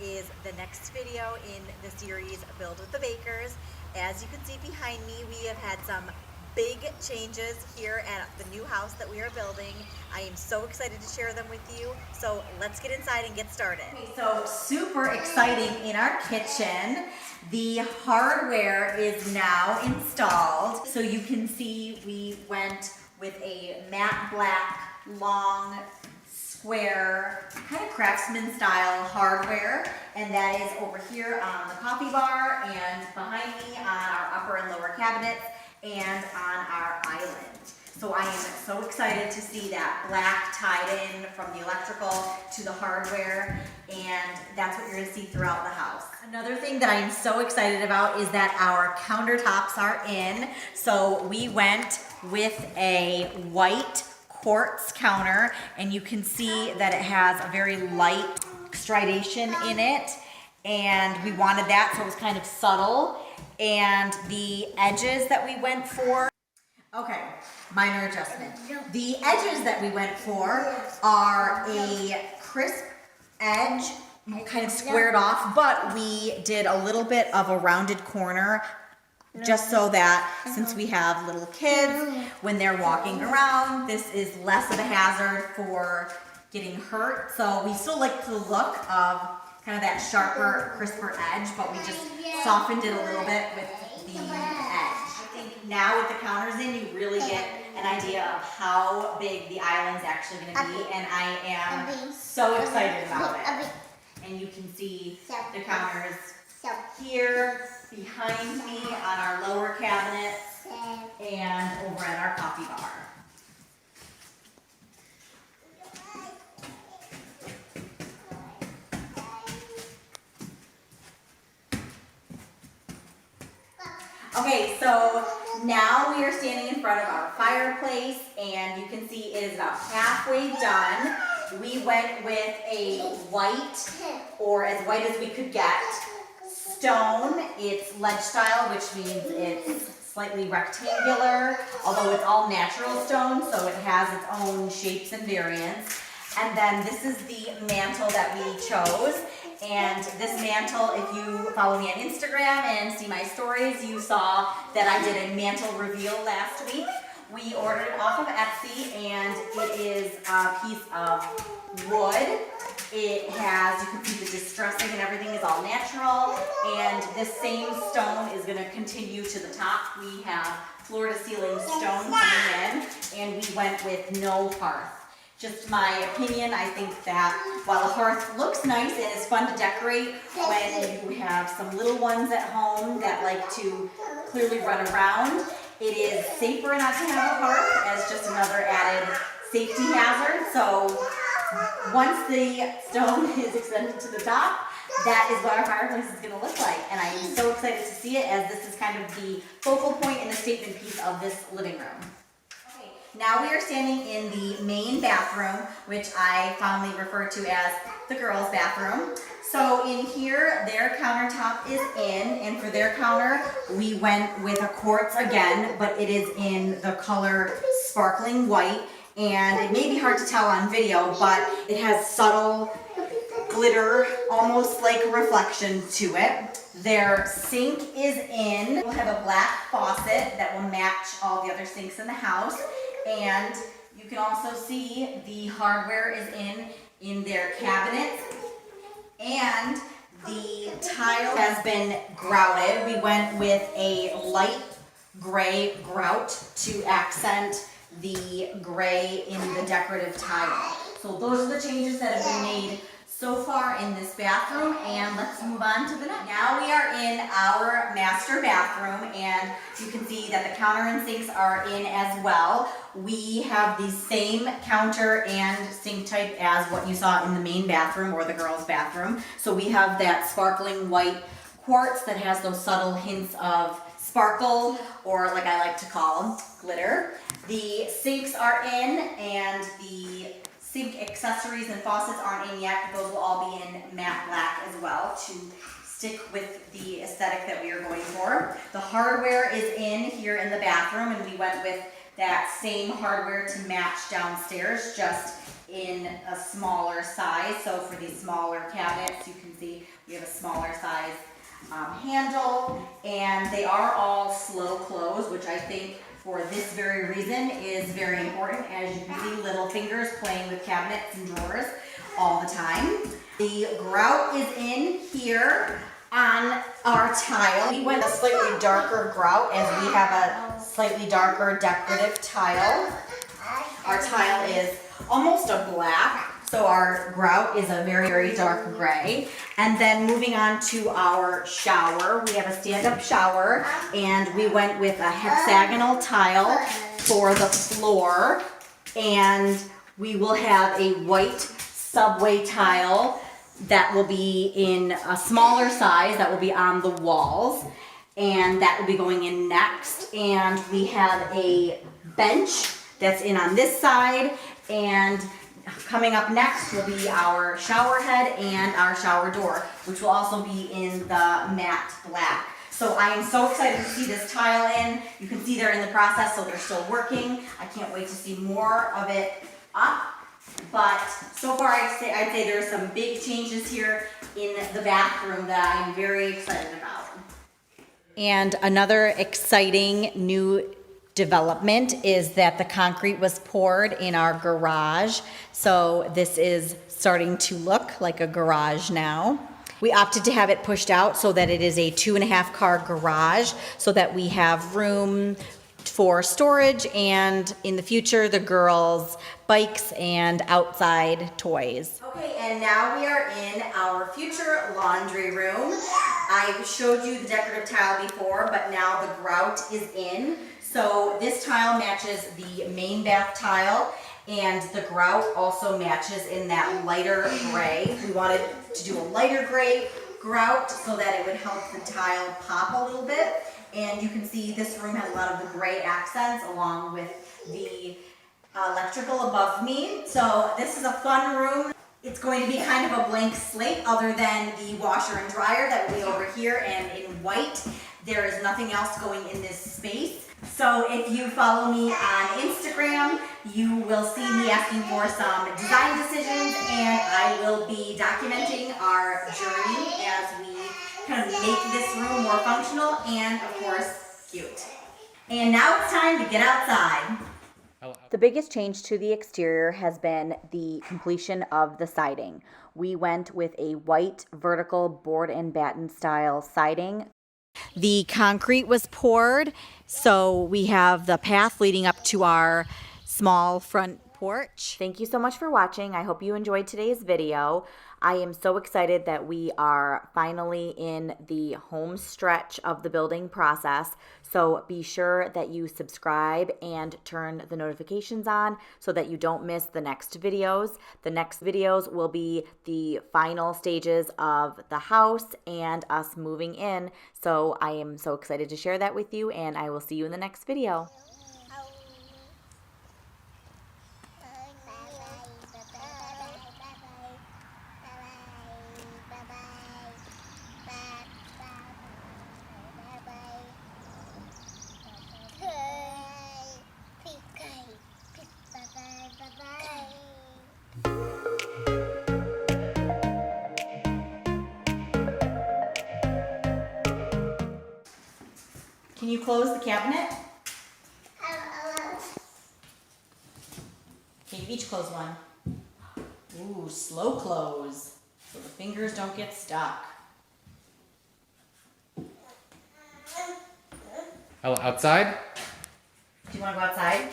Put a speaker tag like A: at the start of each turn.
A: is the next video in the series Build with the Bakers. As you can see behind me, we have had some big changes here at the new house that we are building. I am so excited to share them with you. So let's get inside and get started. Okay, so super exciting in our kitchen. The hardware is now installed. So you can see we went with a matte black, long, square, kind of craftsman style hardware, and that is over here on the coffee bar and behind me on our upper and lower cabinets and on our island. So I am so excited to see that black tied in from the electrical to the hardware, and that's what you're going to see throughout the house. Another thing that I am so excited about is that our countertops are in. So we went with a white quartz counter, and you can see that it has a very light stridation in it, and we wanted that so it was kind of subtle. And the edges that we went for, okay, minor adjustment. The edges that we went for are a crisp edge, kind of squared off, but we did a little bit of a rounded corner just so that since we have little kids, when they're walking around, this is less of a hazard for getting hurt. So we still like the look of kind of that sharper, crisper edge, but we just softened it a little bit with the edge. I think now with the counters in, you really get an idea of how big the island's actually going to be, and I am so excited about it. And you can see the counters here behind me on our lower cabinets and over at our coffee bar. Okay, so now we are standing in front of our fireplace, and you can see it is about halfway done. We went with a white, or as white as we could get, stone. It's ledge style, which means it's slightly rectangular, although it's all natural stone, so it has its own shapes and variants. And then this is the mantle that we chose. And this mantle, if you follow me on Instagram and see my stories, you saw that I did a mantle reveal last week. We ordered it off of Etsy, and it is a piece of wood. It has, you can see the distressing and everything is all natural, and this same stone is going to continue to the top. We have floor to ceiling stone coming in, and we went with no hearth. Just my opinion, I think that while a hearth looks nice and is fun to decorate when you have some little ones at home that like to clearly run around, it is safer not to have a hearth as just another added safety hazard. So once the stone is extended to the top, that is what our fireplace is going to look like. And I am so excited to see it, as this is kind of the focal point and the statement piece of this living room. Now we are standing in the main bathroom, which I fondly refer to as the girls' bathroom. So in here, their countertop is in, and for their counter, we went with a quartz again, but it is in the color sparkling white. And it may be hard to tell on video, but it has subtle glitter, almost like a reflection to it. Their sink is in. We'll have a black faucet that will match all the other sinks in the house. And you can also see the hardware is in their cabinets, and the tile has been grouted. We went with a light gray grout to accent the gray in the decorative tile. So those are the changes that have been made so far in this bathroom, and let's move on to the next. Now we are in our master bathroom, and you can see that the counter and sinks are in as well. We have the same counter and sink type as what you saw in the main bathroom or the girls' bathroom. So we have that sparkling white quartz that has those subtle hints of sparkle, or like I like to call them, glitter. The sinks are in, and the sink accessories and faucets aren't in yet, but those will all be in matte black as well to stick with the aesthetic that we are going for. The hardware is in here in the bathroom, and we went with that same hardware to match downstairs, just in a smaller size. So for these smaller cabinets, you can see We have a smaller size handle, and they are all slow close, which I think for this very reason is very important. As you can see, little fingers playing with cabinets and drawers all the time. The grout is in here on our tile. We went a slightly darker grout as we have a slightly darker decorative tile. Our tile is almost a black, so our grout is a very, very dark gray. And then moving on to our shower, we have a stand-up shower, and we went with a hexagonal tile for the floor, and we will have a white subway tile that will be in a smaller size that will be on the walls, and that will be going in next. And we have a bench that's in on this side, and coming up next will be our shower head and our shower door, which will also be in the matte black. So I am so excited to see this tile in. You can see they're in the process, so they're still working. I can't wait to see more of it up. But so far I'd say there are some big changes here in the bathroom that I'm very excited about. And another exciting new development is that the concrete was poured in our garage. So this is starting to look like a garage now. We opted to have it pushed out so that it is a 2.5 car garage, so that we have room for storage and in the future the girls' bikes and outside toys. Okay, and now we are in our future laundry room. I showed you the decorative tile before, but now the grout is in. So this tile matches the main bath tile, and the grout also matches in that lighter gray. We wanted to do a lighter gray grout so that it would help the tile pop a little bit. And you can see this room has a lot of the gray accents along with the electrical above me. So this is a fun room. It's going to be kind of a blank slate other than the washer and dryer that will be over here and in white. There is nothing else going in this space. So if you follow me on Instagram, you will see me asking for some design decisions, and I will be documenting our journey as we kind of make this room more functional and, of course, cute. And now it's time to get outside. The biggest change to the exterior has been the completion of the siding. We went with a white vertical board and batten style siding. The concrete was poured, so we have the path leading up to our small front porch. Thank you so much for watching. I hope you enjoyed today's video. I am so excited that we are finally in the home stretch of the building process. So be sure that you subscribe and turn the notifications on so that you don't miss the next videos. The next videos will be the final stages of the house and us moving in. So I am so excited to share that with you, and I will see you in the next video. Can you close the cabinet? Okay, you each close one. Ooh, slow close, so the fingers don't get stuck.
B: Outside?
A: Do you want to go outside?